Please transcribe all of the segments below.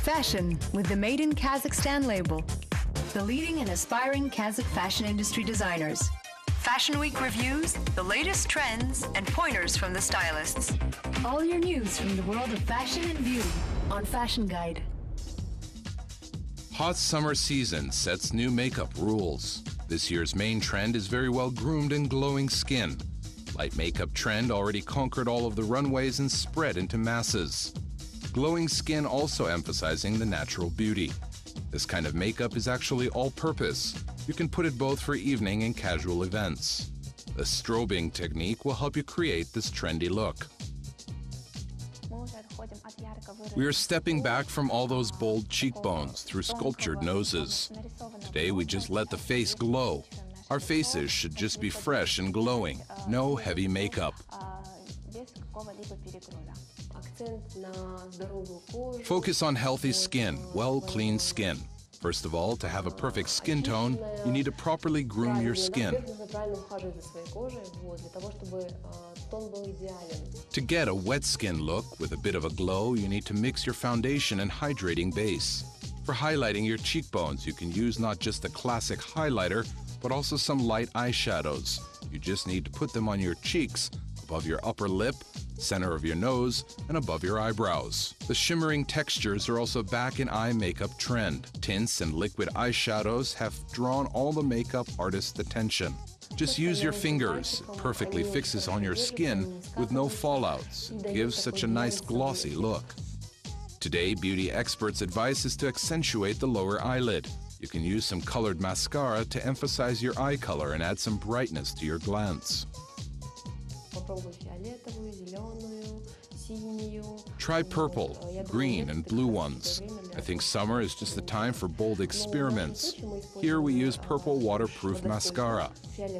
Fashion with the Made in Kazakhstan label. The leading and aspiring Kazakh fashion industry designers. Fashion Week reviews, the latest trends, and pointers from the stylists. All your news from the world of fashion and beauty on Fashion Guide. Hot summer season sets new makeup rules. This year's main trend is very well groomed and glowing skin. Light makeup trend already conquered all of the runways and spread into masses. Glowing skin also emphasizing the natural beauty. This kind of makeup is actually all-purpose. You can put it both for evening and casual events. The strobing technique will help you create this trendy look. We are stepping back from all those bold cheekbones through sculptured noses. Today we just let the face glow. Our faces should just be fresh and glowing, no heavy makeup. Focus on healthy skin, well-cleaned skin. First of all, to have a perfect skin tone, you need to properly groom your skin. To get a wet skin look with a bit of a glow, you need to mix your foundation and hydrating base. For highlighting your cheekbones, you can use not just a classic highlighter, but also some light eyeshadows. You just need to put them on your cheeks, above your upper lip, center of your nose, and above your eyebrows. The shimmering textures are also back in eye makeup trend. Tints and liquid eyeshadows have drawn all the makeup artists' attention. Just use your fingers. It perfectly fixes on your skin with no fallouts. It gives such a nice glossy look. Today, beauty experts' advice is to accentuate the lower eyelid. You can use some colored mascara to emphasize your eye color and add some brightness to your glance. Try purple, green, and blue ones. I think summer is just the time for bold experiments. Here we use purple waterproof mascara,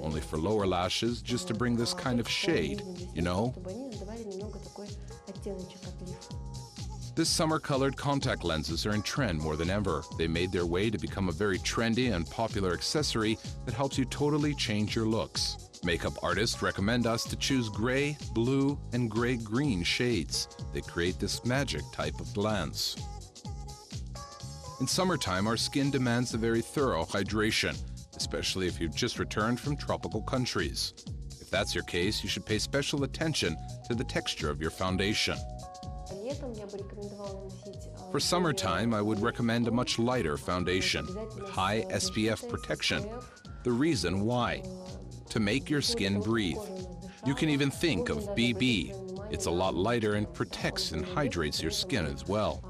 only for lower lashes, just to bring this kind of shade, you know? This summer-colored contact lenses are in trend more than ever. They made their way to become a very trendy and popular accessory that helps you totally change your looks. Makeup artists recommend us to choose gray, blue, and gray-green shades. They create this magic type of glance. In summertime, our skin demands a very thorough hydration, especially if you've just returned from tropical countries. If that's your case, you should pay special attention to the texture of your foundation. For summertime, I would recommend a much lighter foundation with high SPF protection. The reason why? To make your skin breathe. You can even think of BB. It's a lot lighter and protects and hydrates your skin as well.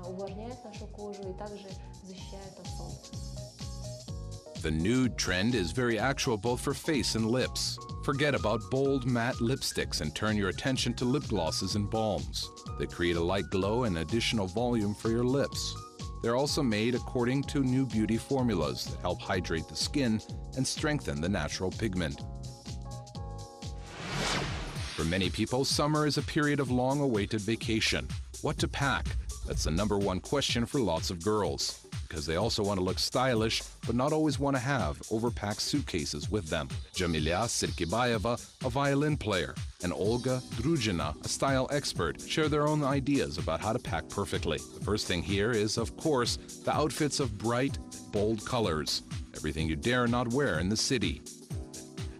The nude trend is very actual both for face and lips. Forget about bold matte lipsticks and turn your attention to lip glosses and balms. They create a light glow and additional volume for your lips. They're also made according to new beauty formulas that help hydrate the skin and strengthen the natural pigment. For many people, summer is a period of long-awaited vacation. What to pack? That's the #1 question for lots of girls, because they also want to look stylish, but not always want to have overpacked suitcases with them. Jamila Sirkibayeva, a violin player, and Olga Druzhina, a style expert, share their own ideas about how to pack perfectly. The first thing here is, of course, the outfits of bright, bold colors. Everything you dare not wear in the city.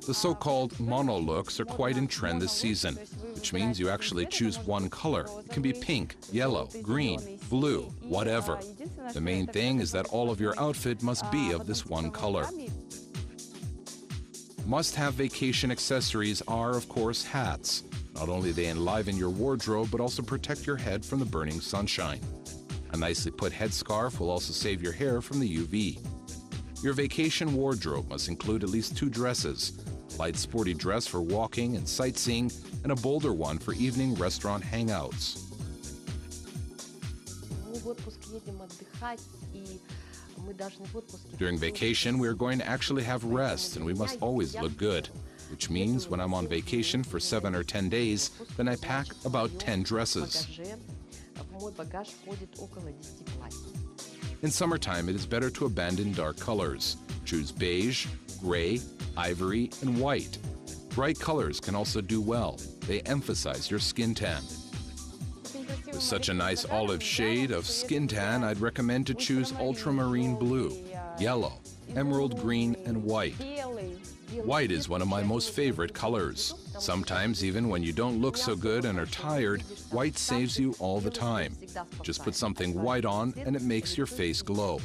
The so-called mono looks are quite in trend this season, which means you actually choose one color. It can be pink, yellow, green, blue, whatever. The main thing is that all of your outfit must be of this one color. Must-have vacation accessories are, of course, hats. Not only they enliven your wardrobe, but also protect your head from the burning sunshine. A nicely put headscarf will also save your hair from the UV. Your vacation wardrobe must include at least 2 dresses, a light sporty dress for walking and sightseeing, and a bolder one for evening restaurant hangouts. During vacation, we are going to actually have rest, and we must always look good, which means when I'm on vacation for 7 or 10 days, then I pack about 10 dresses. In summertime, it is better to abandon dark colors. Choose beige, gray, ivory, and white. Bright colors can also do well. They emphasize your skin tan. With such a nice olive shade of skin tan, I'd recommend to choose ultramarine blue, yellow, emerald green, and white. White is one of my most favorite colors. Sometimes, even when you don't look so good and are tired, white saves you all the time. Just put something white on and it makes your face glow.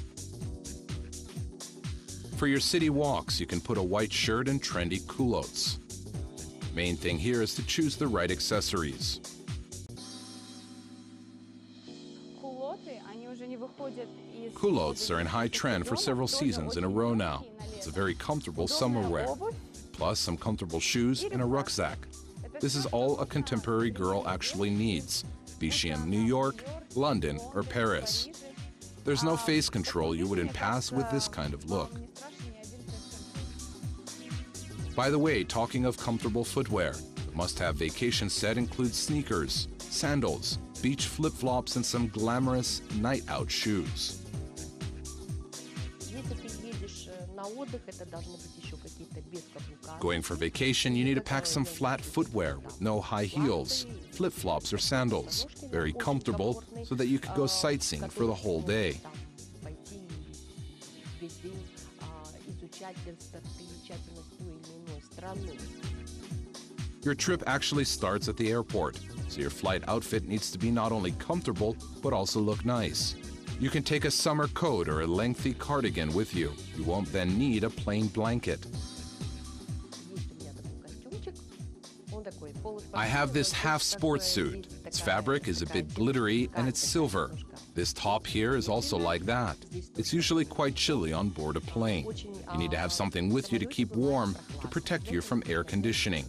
For your city walks, you can put a white shirt and trendy culottes. Main thing here is to choose the right accessories. Culottes are in high trend for several seasons in a row now. It's a very comfortable summer wear, plus some comfortable shoes and a rucksack. This is all a contemporary girl actually needs, be she in New York, London, or Paris. There's no face control you wouldn't pass with this kind of look. By the way, talking of comfortable footwear, the must-have vacation set includes sneakers, sandals, beach flip-flops, and some glamorous night-out shoes. Going for vacation, you need to pack some flat footwear with no high heels, flip-flops or sandals, very comfortable so that you could go sightseeing for the whole day. Your trip actually starts at the airport, so your flight outfit needs to be not only comfortable, but also look nice. You can take a summer coat or a lengthy cardigan with you. You won't then need a plain blanket. I have this half sports suit. Its fabric is a bit glittery and it's silver. This top here is also like that. It's usually quite chilly on board a plane. You need to have something with you to keep warm to protect you from air conditioning.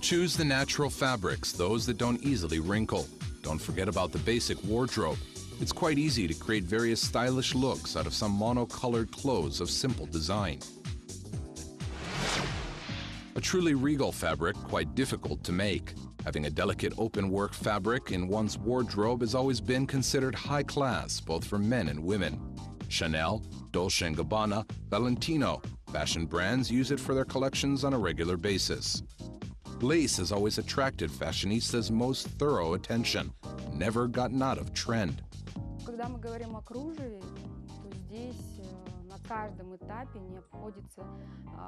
Choose the natural fabrics, those that don't easily wrinkle. Don't forget about the basic wardrobe. It's quite easy to create various stylish looks out of some monocolored clothes of simple design. A truly regal fabric, quite difficult to make. Having a delicate open work fabric in one's wardrobe has always been considered high class, both for men and women. Chanel, Dolce & Gabbana, Valentino, fashion brands use it for their collections on a regular basis. Lace has always attracted fashionistas' most thorough attention, never gotten out of trend.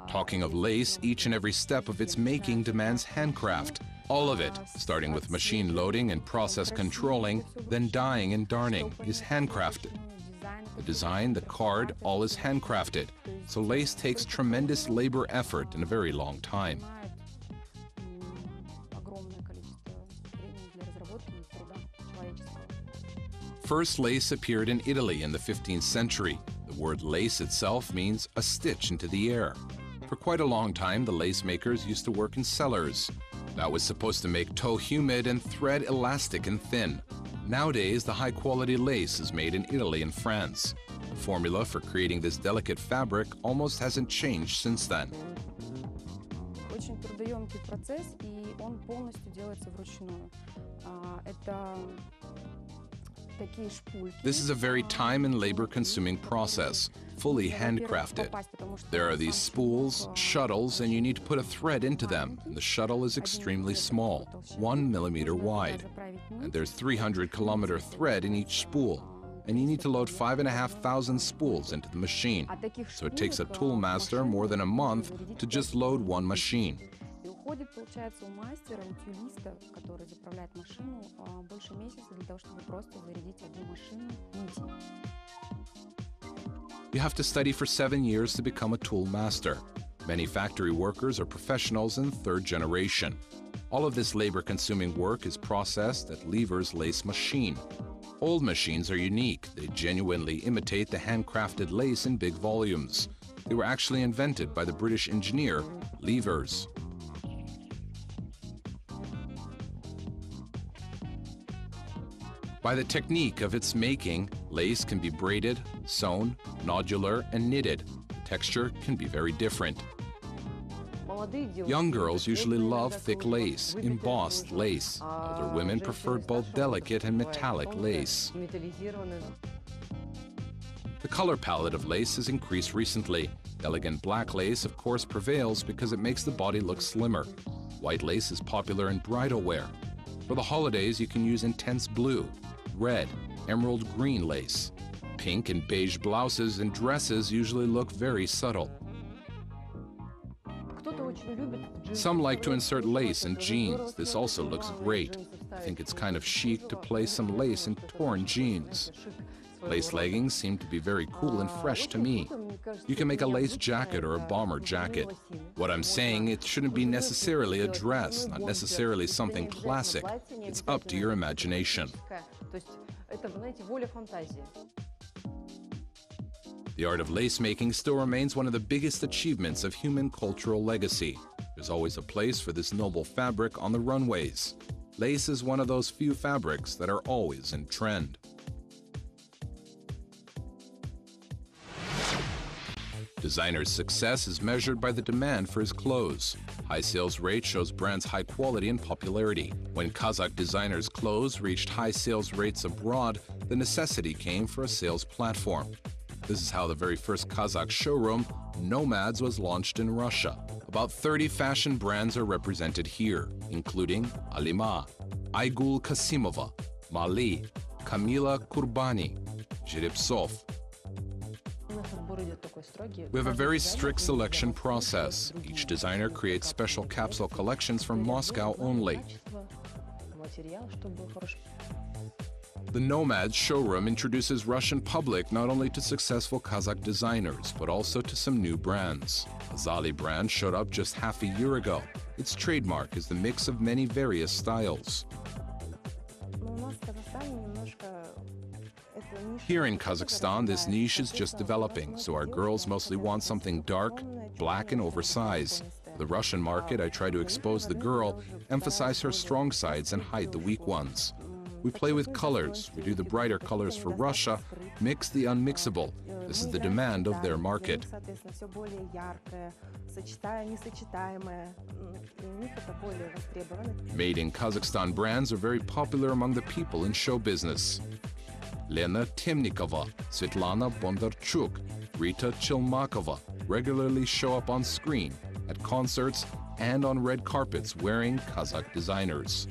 Talking of lace, each and every step of its making demands handcraft. All of it, starting with machine loading and process controlling, then dyeing and darning, is handcrafted. The design, the card, all is handcrafted, so lace takes tremendous labor effort and a very long time. First lace appeared in Italy in the 15th century. The word lace itself means a stitch into the air. For quite a long time, the lace makers used to work in cellars. That was supposed to make tow humid and thread elastic and thin. Nowadays, the high-quality lace is made in Italy and France. The formula for creating this delicate fabric almost hasn't changed since then. Очень трудоемкий процесс, и он полностью делается вручную. This is a very time and labor-consuming process, fully handcrafted. There are these spools, shuttles, and you need to put a thread into them. And the shuttle is extremely small, 1 millimeter wide. And there's 300-kilometer thread in each spool. And you need to load 5,500 spools into the machine. So it takes a tool master more than a month to just load one machine. Уходит, получается, у мастера, у тюлиста, который заправляет машину, больше месяца для того, чтобы просто зарядить одну машину нити. You have to study for 7 years to become a tool master. Many factory workers are professionals in third generation. All of this labor-consuming work is processed at Lever's lace machine. Old machines are unique. They genuinely imitate the handcrafted lace in big volumes. They were actually invented by the British engineer, Levers. By the technique of its making, lace can be braided, sewn, nodular, and knitted. The texture can be very different. Young girls usually love thick lace, embossed lace. Older women prefer both delicate and metallic lace. The color palette of lace has increased recently. Elegant black lace, of course, prevails because it makes the body look slimmer. White lace is popular in bridal wear. For the holidays, you can use intense blue, red, emerald green lace. Pink and beige blouses and dresses usually look very subtle. Some like to insert lace in jeans. This also looks great. I think it's kind of chic to place some lace in torn jeans. Lace leggings seem to be very cool and fresh to me. You can make a lace jacket or a bomber jacket. What I'm saying, it shouldn't be necessarily a dress, not necessarily something classic. It's up to your imagination. The art of lace making still remains one of the biggest achievements of human cultural legacy. There's always a place for this noble fabric on the runways. Lace is one of those few fabrics that are always in trend. Designer's success is measured by the demand for his clothes. High sales rate shows brands' high quality and popularity. When Kazakh designers' clothes reached high sales rates abroad, the necessity came for a sales platform. This is how the very first Kazakh showroom, Nomads, was launched in Russia. About 30 fashion brands are represented here, including Alima, Aygul Kasimova, Mali, Kamila Kurbani, Zhiripsov. We have a very strict selection process. Each designer creates special capsule collections from Moscow only. The Nomads showroom introduces Russian public not only to successful Kazakh designers, but also to some new brands. The Joly brand showed up just half a year ago. Its trademark is the mix of many various styles. Here in Kazakhstan, this niche is just developing, so our girls mostly want something dark, black, and oversized. For the Russian market, I try to expose the girl, emphasize her strong sides, and hide the weak ones. We play with colors. We do the brighter colors for Russia, mix the unmixable. This is the demand of their market. Made in Kazakhstan brands are very popular among the people in show business. Lena Temnikova, Svetlana Bondarchuk, Rita Chilmakova regularly show up on screen, at concerts, and on red carpets wearing Kazakh designers.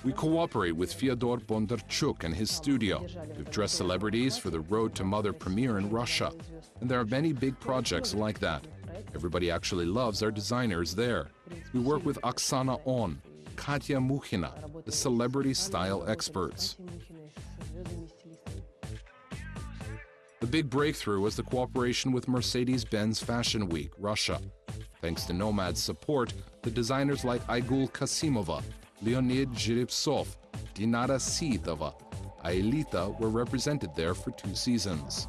We cooperate with Fyodor Bondarchuk and his studio. We've dressed celebrities for the Road to Mother premiere in Russia, and there are many big projects like that. Everybody actually loves our designers there. We work with Oksana On, Katya Mukhina, the celebrity style experts. The big breakthrough was the cooperation with Mercedes-Benz Fashion Week, Russia. Thanks to Nomad's support, the designers like Aygul Kasimova, Leonid Zhiripsov, Dinara Siitova, Aelita were represented there for 2 seasons.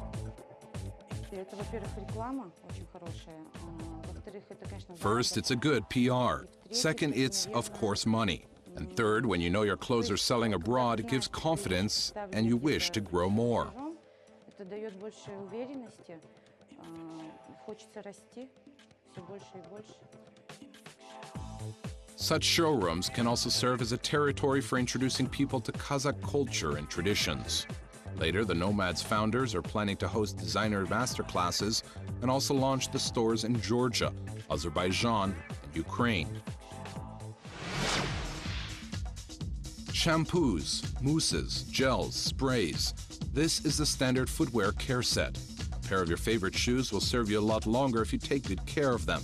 First, it's a good PR. Second, it's, of course, money. And third, when you know your clothes are selling abroad, it gives confidence and you wish to grow more. Such showrooms can also serve as a territory for introducing people to Kazakh culture and traditions. Later, the Nomads founders are planning to host designer masterclasses and also launch the stores in Georgia, Azerbaijan, and Ukraine. Shampoos, mousses, gels, sprays. This is the standard footwear care set. A pair of your favorite shoes will serve you a lot longer if you take good care of them,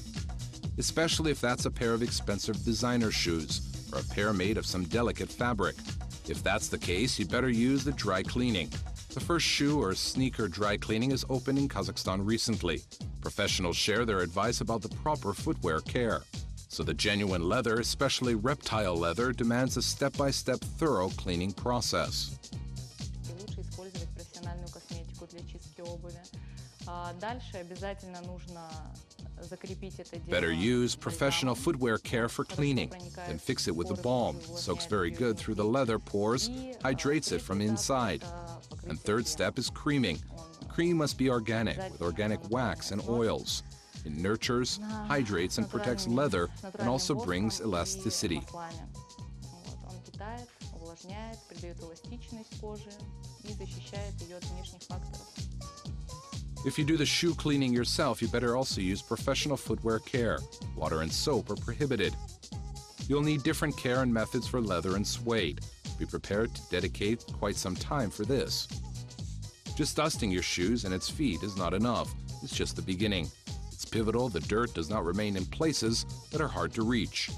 especially if that's a pair of expensive designer shoes or a pair made of some delicate fabric. If that's the case, you better use the dry cleaning. The first shoe or sneaker dry cleaning is opened in Kazakhstan recently. Professionals share their advice about the proper footwear care. So the genuine leather, especially reptile leather, demands a step-by-step thorough cleaning process. Better use professional footwear care for cleaning, then fix it with a balm. Soaks very good through the leather pores, hydrates it from inside. And third step is creaming. The cream must be organic, with organic wax and oils. It nurtures, hydrates, and protects leather, and also brings elasticity. If you do the shoe cleaning yourself, you better also use professional footwear care. Water and soap are prohibited. You'll need different care and methods for leather and suede. Be prepared to dedicate quite some time for this. Just dusting your shoes and its feet is not enough. It's just the beginning. It's pivotal the dirt does not remain in places that are hard to reach.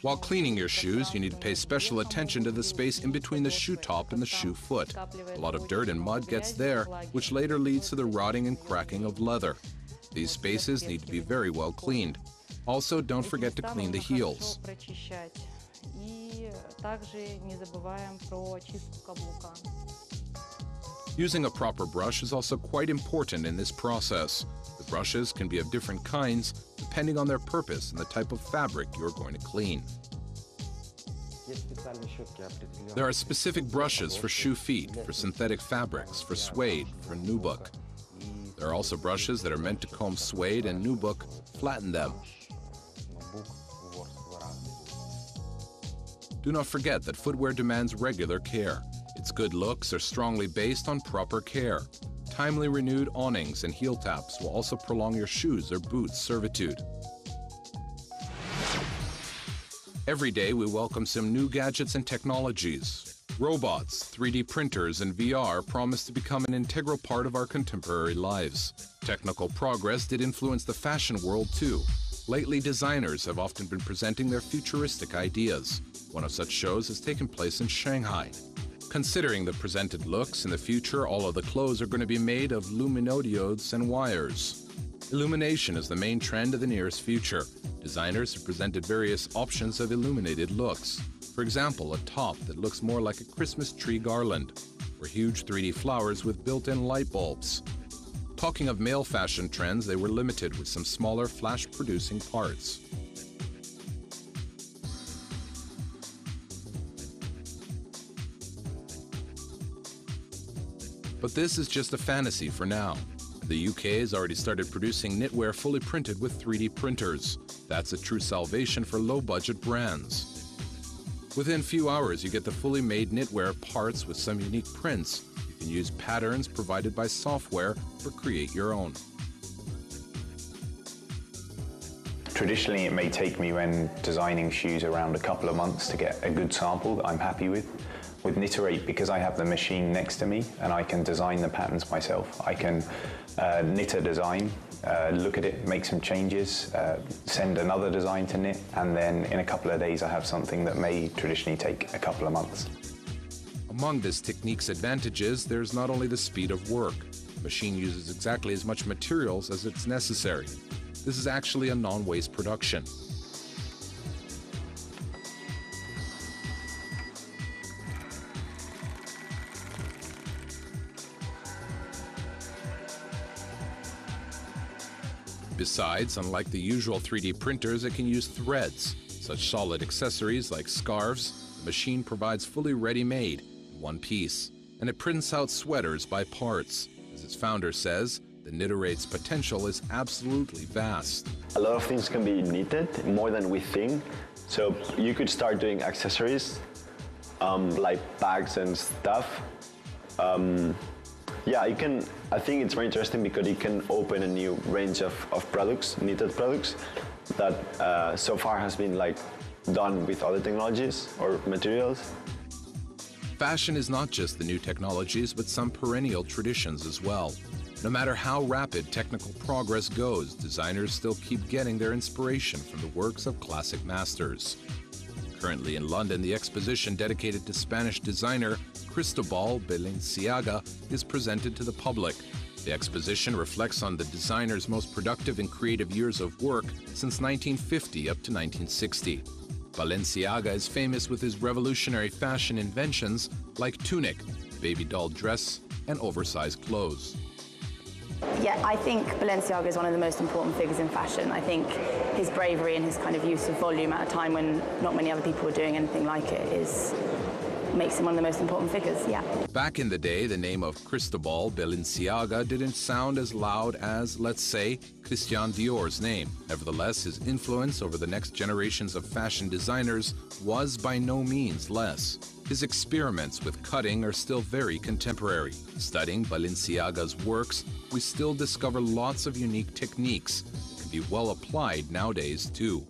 While cleaning your shoes, you need to pay special attention to the space in between the shoe top and the shoe foot. A lot of dirt and mud gets there, which later leads to the rotting and cracking of leather. These spaces need to be very well cleaned. Also, don't forget to clean the heels. Using a proper brush is also quite important in this process. The brushes can be of different kinds depending on their purpose and the type of fabric you're going to clean. There are specific brushes for shoe feet, for synthetic fabrics, for suede, for nubuck. There are also brushes that are meant to comb suede and nubuck, flatten them. Do not forget that footwear demands regular care. Its good looks are strongly based on proper care. Timely renewed awnings and heel taps will also prolong your shoes or boots' servitude. Every day we welcome some new gadgets and technologies. Robots, 3D printers, and VR promise to become an integral part of our contemporary lives. Technical progress did influence the fashion world too. Lately, designers have often been presenting their futuristic ideas. One of such shows has taken place in Shanghai. Considering the presented looks, in the future all of the clothes are going to be made of luminodiodes and wires. Illumination is the main trend of the nearest future. Designers have presented various options of illuminated looks. For example, a top that looks more like a Christmas tree garland, or huge 3D flowers with built-in light bulbs. Talking of male fashion trends, they were limited with some smaller flash-producing parts. But this is just a fantasy for now. The UK has already started producing knitwear fully printed with 3D printers. That's a true salvation for low-budget brands. Within few hours, you get the fully made knitwear parts with some unique prints. You can use patterns provided by software or create your own. Traditionally, it may take me when designing shoes around a couple of months to get a good sample that I'm happy with. With Knitterate, because I have the machine next to me and I can design the patterns myself, I can knit a design, look at it, make some changes, send another design to knit, and then in a couple of days I have something that may traditionally take a couple of months. Among this technique's advantages, there's not only the speed of work. The machine uses exactly as much materials as it's necessary. This is actually a non-waste production. Besides, unlike the usual 3D printers, it can use threads. Such solid accessories like scarves, the machine provides fully ready-made in one piece. And it prints out sweaters by parts. As its founder says, the Knitterate's potential is absolutely vast. A lot of things can be knitted, more than we think. So you could start doing accessories, like bags and stuff. Yeah, you can. I think it's very interesting because it can open a new range of products, knitted products, that so far has been done with other technologies or materials. Fashion is not just the new technologies, but some perennial traditions as well. No matter how rapid technical progress goes, designers still keep getting their inspiration from the works of classic masters. Currently in London, the exposition dedicated to Spanish designer Cristobal Balenciaga is presented to the public. The exposition reflects on the designer's most productive and creative years of work since 1950 up to 1960. Balenciaga is famous with his revolutionary fashion inventions like tunic, baby doll dress, and oversized clothes. Yeah, I think Balenciaga is one of the most important figures in fashion. I think his bravery and his kind of use of volume at a time when not many other people were doing anything like it makes him one of the most important figures, yeah. Back in the day, the name of Cristobal Balenciaga didn't sound as loud as, let's say, Christian Dior's name. Nevertheless, his influence over the next generations of fashion designers was by no means less. His experiments with cutting are still very contemporary. Studying Balenciaga's works, we still discover lots of unique techniques that can be well applied nowadays too.